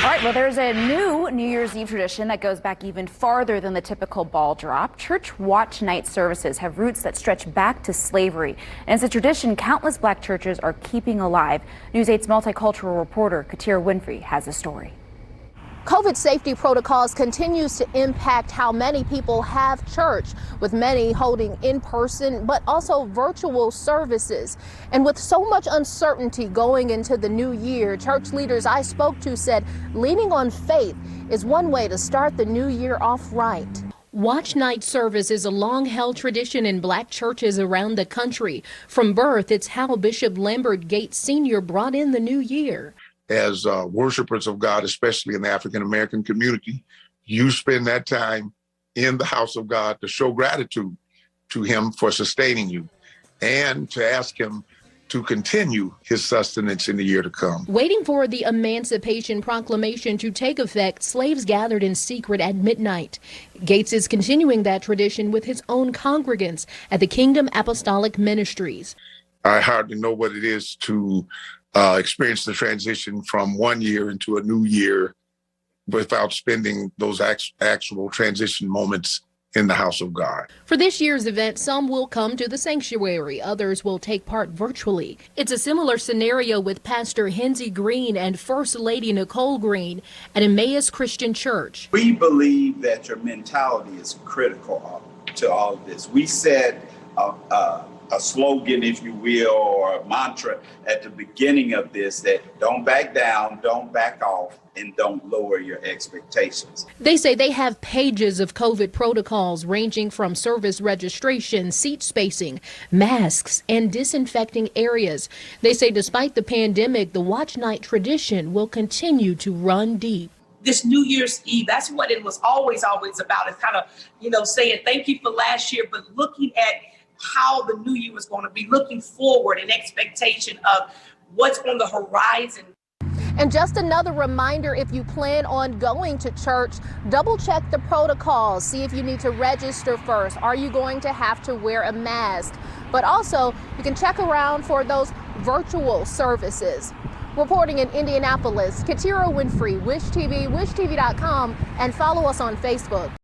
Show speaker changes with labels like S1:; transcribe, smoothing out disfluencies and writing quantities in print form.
S1: All right, well, there's a new New Year's Eve tradition that goes back even farther than the typical ball drop. Church watch night services have roots that stretch back to slavery. And it's a tradition countless black churches are keeping alive. News 8's multicultural reporter Katira Winfrey has a story.
S2: COVID safety protocols continues to impact how many people have church, with many holding in-person but also virtual services. And with so much uncertainty going into the new year, church leaders I spoke to said leaning on faith is one way to start the new year off right. Watch night service is a long-held tradition in black churches around the country. From birth, it's how Bishop Lambert Gates Sr. brought in the new year.
S3: As worshipers of God, especially in the African-American community, you spend that time in the house of God to show gratitude to him for sustaining you and to ask him to continue his sustenance in the year to come.
S2: Waiting for the Emancipation Proclamation to take effect, slaves gathered in secret at midnight. Gates is continuing that tradition with his own congregants at the Kingdom Apostolic Ministries.
S3: I hardly know what it is to experience the transition from one year into a new year without spending those actual transition moments in the house of God.
S2: For this year's event, some will come to the sanctuary, others will take part virtually. It's a similar scenario with Pastor Henzie Green and First Lady Nicole Green at Emmaus Christian Church.
S4: We believe that your mentality is critical to all of this. We said a slogan, if you will, or a mantra at the beginning of this, that don't back down, don't back off, and don't lower your expectations.
S2: They say they have pages of COVID protocols ranging from service registration, seat spacing, masks, and disinfecting areas. They say despite the pandemic, the watch night tradition will continue to run deep.
S5: This New Year's Eve, that's what it was always about. It's kind of, saying thank you for last year, but looking at how the new year is going to be, looking forward in expectation of what's on the horizon.
S2: And just another reminder, if you plan on going to church, double check the protocols. See if you need to register first. Are you going to have to wear a mask? But also, you can check around for those virtual services. Reporting in Indianapolis, Katira Winfrey, Wish TV, wishtv.com, and follow us on Facebook.